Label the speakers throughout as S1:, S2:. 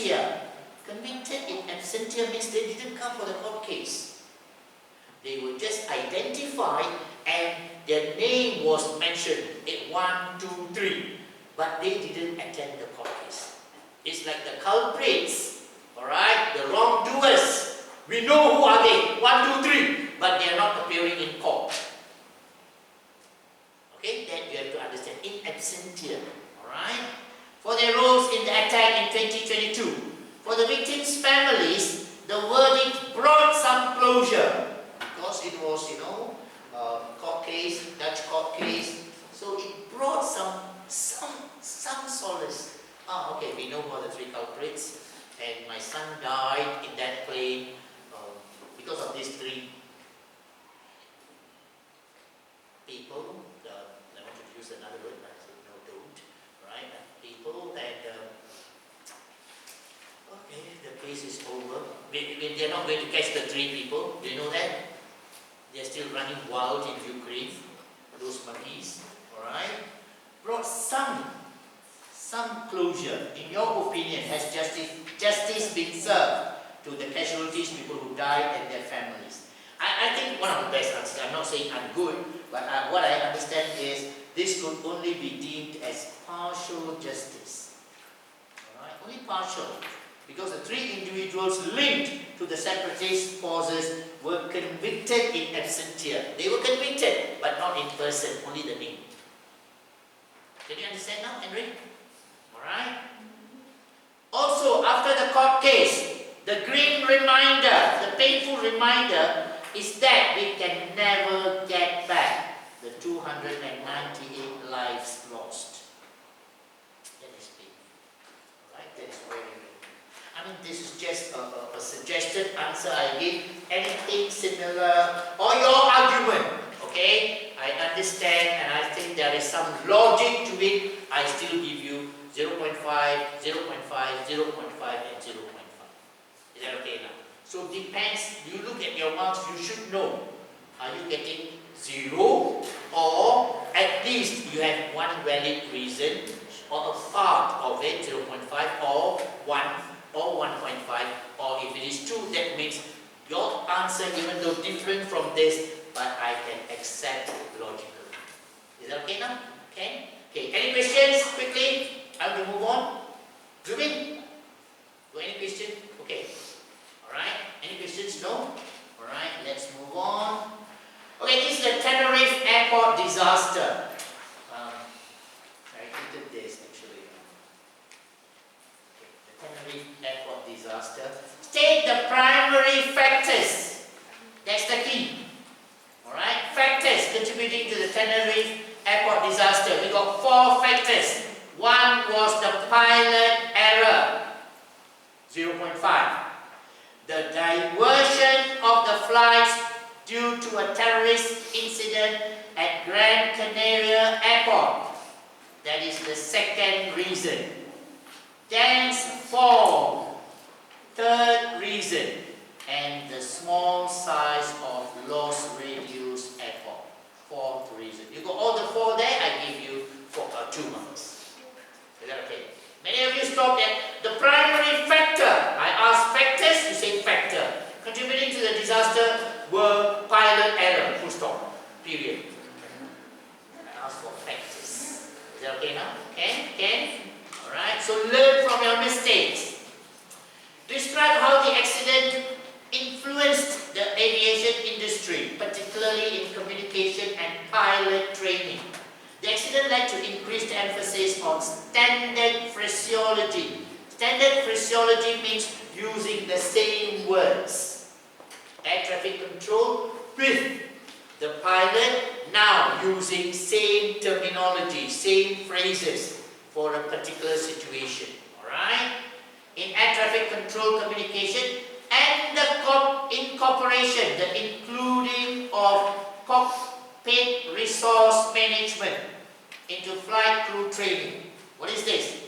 S1: absentia. Convicted in absentia means they didn't come for the court case. They were just identified and their name was mentioned in 1, 2, 3, but they didn't attend the court case. It's like the culprits, alright, the wrongdoers. We know who are they, 1, 2, 3, but they are not appearing in court. Okay, then you have to understand, in absentia, alright? For their roles in the attack in 2022, for the victims' families, the verdict brought some closure. Because it was, court case, Dutch court case, so it brought some solace. Okay, we know who are the 3 culprits, and my son died in that plane because of these 3 people. I wanted to use another word, but I said no, don't. Right? People, and okay, the case is over. They're not going to catch the 3 people. Do you know that? They're still running wild in Ukraine. Those monkeys, all right? Brought some closure. In your opinion, has justice been served to the casualties, people who died and their families? I think one of the best answers. I'm not saying I'm good, but what I understand is this could only be deemed as partial justice. All right? Only partial. Because the 3 individuals linked to the separatist forces were convicted in absentia. They were convicted, but not in person, only the name. Can you understand now, Henry? Alright? Also, after the court case, the grim reminder, the painful reminder, is that we can never get back the 298 lives lost. That is painful. Alright? That is very I mean, this is just a suggested answer I give. Anything similar, or your argument, okay? I understand and I think there is some logic to it. I still give you 0.5, 0.5, 0.5, and 0.5. Is that okay now? So depends, you look at your marks, you should know. Are you getting 0? Or at least you have one valid reason, or a part of it, 0.5, or 1. Or 1.5, or if it is 2, that means your answer, even though different from this, but I can accept logically. Is that okay now? Okay? Okay, any questions quickly? I will move on. Zubin? Any question? Okay. Alright, any questions? No? Alright, let's move on. Okay, this is the Tenerife airport disaster. I did this actually. Tenerife airport disaster. State the primary factors. That's the key. Alright? Factors contributing to the Tenerife airport disaster. We got 4 factors. One was the pilot error. 0.5. The diversion of the flights due to a terrorist incident at Gran Canaria Airport. That is the second reason. Dense form, 3rd reason, and the small size of Los Radios Airport, 4th reason. You got all the 4 there, I give you 2 marks. Is that okay? Many of you stopped at the primary factor. I asked factors, you say factor. Contributing to the disaster were pilot error, full stop, period. I asked for factors. Is that okay now? Okay? Alright, so learn from your mistakes. Describe how the accident influenced the aviation industry, particularly in communication and pilot training. The accident led to increased emphasis on standard phraseology. Standard phraseology means using the same words. Air traffic control with the pilot now using same terminology, same phrases for a particular situation, alright? In air traffic control communication and the incorporation, the including of cockpit resource management into flight crew training. What is this?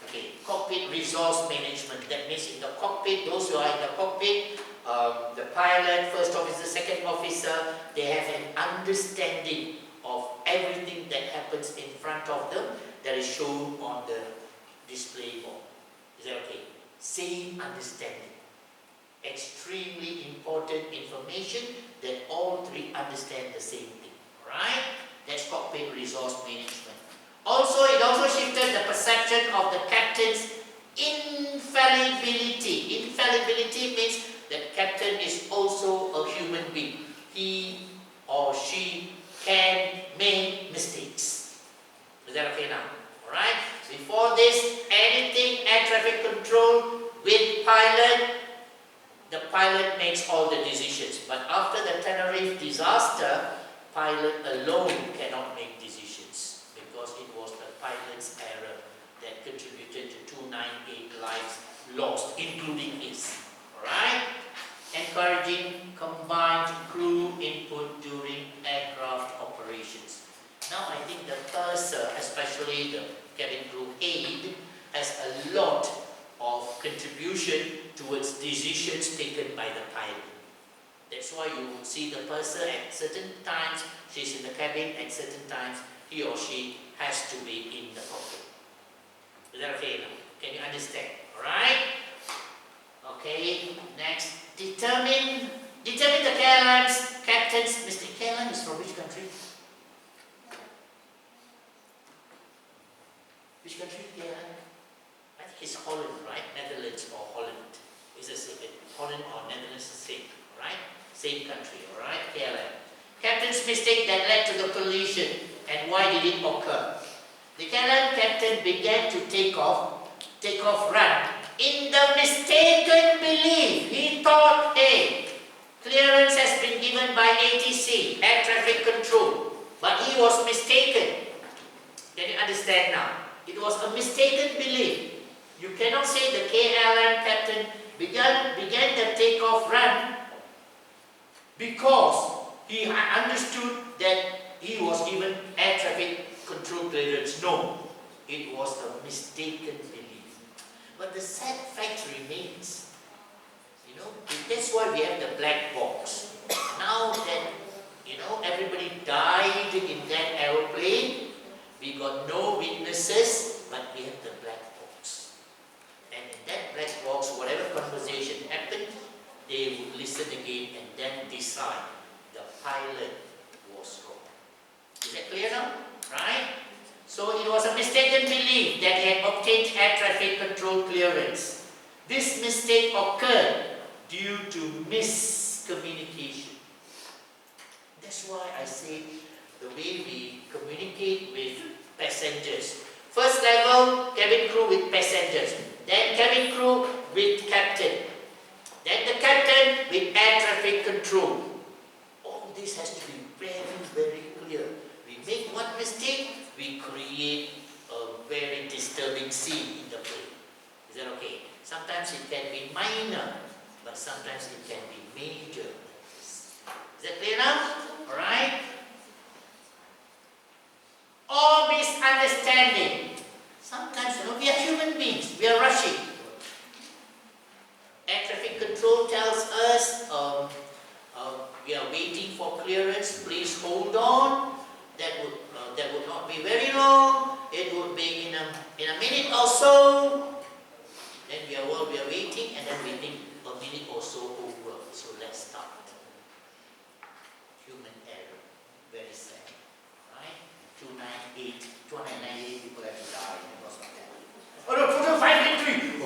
S1: Okay, cockpit resource management. That means in the cockpit, those who are in the cockpit, the pilot, first officer, second officer, they have an understanding of everything that happens in front of them that is shown on the display board. Is that okay? same understanding. Extremely important information that all three understand the same thing. Alright? That's cockpit resource management. Also, it also shifted the perception of the captain's infallibility. Infallibility means that captain is also a human being. He or she can make mistakes. Is that okay now? Alright? Before this, anything air traffic control with pilot, the pilot makes all the decisions. But after the Tenerife disaster, pilot alone cannot make decisions because it was the pilot's error that contributed to 298 lives lost, including his. Alright? Encouraging combined crew input during aircraft operations. Now I think the purser, especially the cabin crew aide, has a lot of contribution towards decisions taken by the pilot. That's why you would see the purser at certain times, she's in the cabin, at certain times he or she has to be in the cockpit. Is that okay now? Can you understand? Alright? Okay, next. Determine the airline's captain's mistake. Airline is from which country? Which country? Airline? I think it's Holland, right? Netherlands or Holland. Is it Holland or Netherlands the same? Right? Same country, alright? Airline. Captain's mistake that led to the collision, and why did it occur? The airline captain began to take off run in the mistaken belief. He thought, hey, clearance has been given by ATC, air traffic control, but he was mistaken. Can you understand now? It was a mistaken belief. You cannot say the airline captain began the takeoff run because he understood that he was given air traffic control clearance. No, it was a mistaken belief. But the sad fact remains, you know, that's why we have the black box. Now that, you know, everybody died in that aeroplane, we got no witnesses, but we have the black box. And in that black box, whatever conversation happened, they would listen again and then decide the pilot was wrong. Is that clear now? Right? So it was a mistaken belief that he had obtained air traffic control clearance. This mistake occurred due to miscommunication. That's why I say the way we communicate with passengers. First level, cabin crew with passengers. Then cabin crew with captain. Then the captain with air traffic control. All this has to be very, very clear. We make one mistake, we create a very disturbing scene in the plane. Is that okay? Sometimes it can be minor, but sometimes it can be major. Is that clear now? Alright? Or misunderstanding. Sometimes, you know, we are human beings, we are rushing. Air traffic control tells us we are waiting for clearance, please hold on. That would not be very long. It would be in a minute or so. Then we are waiting, and then we think a minute or so over. So let's start. Human error, very sad, right? 298 people have died because of that. Oh no, 593.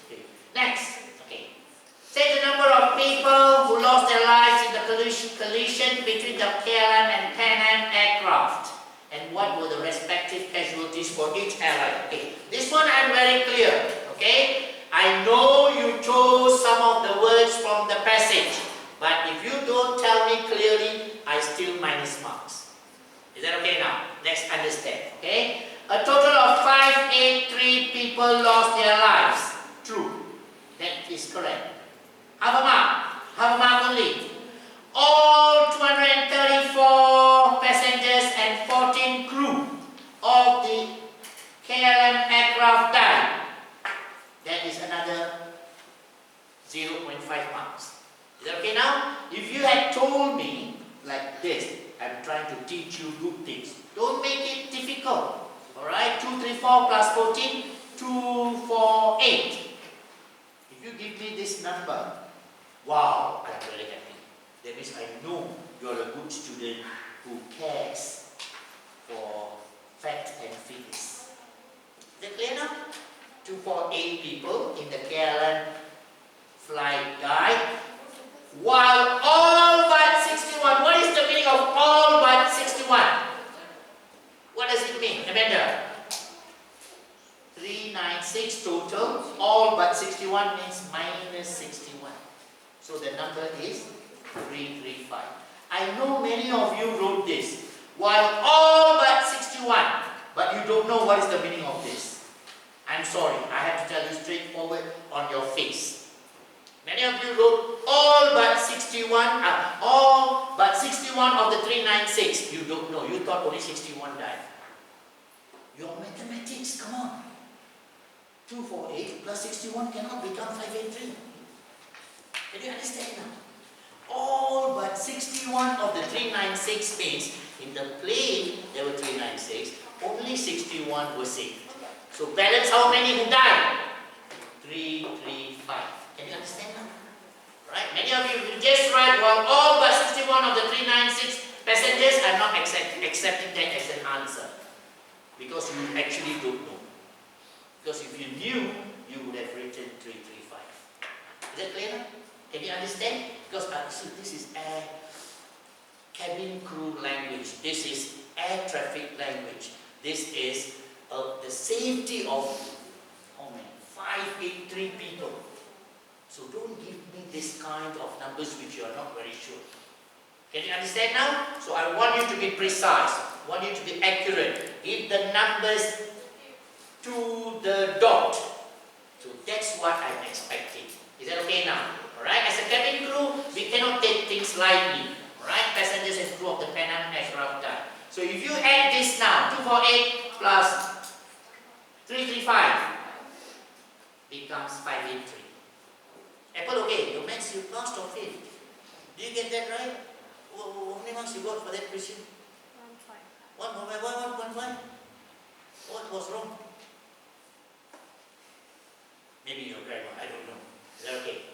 S1: Okay. Next. Okay. Say the number of people who lost their lives in the collision between the KLM and Pan Am aircraft, and what were the respective casualties for each airline. Okay, this one I'm very clear. Okay, I know you chose some of the words from the passage, but if you don't tell me clearly, I still minus marks. Is that okay now? Let's understand. Okay, a total of 583 people lost their lives. True, that is correct. Half a mark only. All 234 passengers and 14 crew of the KLM aircraft died. That is another 0.5 marks. Is that okay now? If you had told me like this, I'm trying to teach you good things. Don't make it difficult. Alright, 234 plus 14, 248. give me this number, wow, I'm very happy. That means I know you're a good student who cares for facts and figures. Is that clear now? 248 people in the Airline flight died, while all but 61. What is the meaning of all but 61? What does it mean, Amanda? 396 total, all but 61 means minus 61. So the number is 335. I know many of you wrote this, while all but 61, but you don't know what is the meaning of this. I'm sorry, I have to tell you straightforward on your face. Many of you wrote all but 61, all but 61 of the 396. You don't know, you thought only 61 died. Your mathematics, come on. 248 plus 61 cannot become 583. Can you understand now? All but 61 of the 396 means in the plane there were 396, only 61 were saved. So balance how many who died? 335. Can you understand now? Right? Many of you will just write, well, all but 61 of the 396 passengers are not accepting that as an answer. Because you actually don't know. Because if you knew, you would have written 335. Is that clear now? Can you understand? Because see, this is air cabin crew language. This is air traffic language. This is the safety of 583 people. So don't give me this kind of numbers which you are not very sure. Can you understand now? So I want you to be precise. I want you to be accurate. Give the numbers to the dot. So that's what I'm expecting. Is that okay now? Alright, as a cabin crew, we cannot take things lightly. Alright, passengers and crew of the Pan Am aircraft died. So if you add this now, 248 plus 335 becomes 583. Apple, okay, your maths you passed or failed? Do you get that right? How many marks you got for that question? 1.5. What was wrong? Maybe your grammar, I don't know. Is that okay?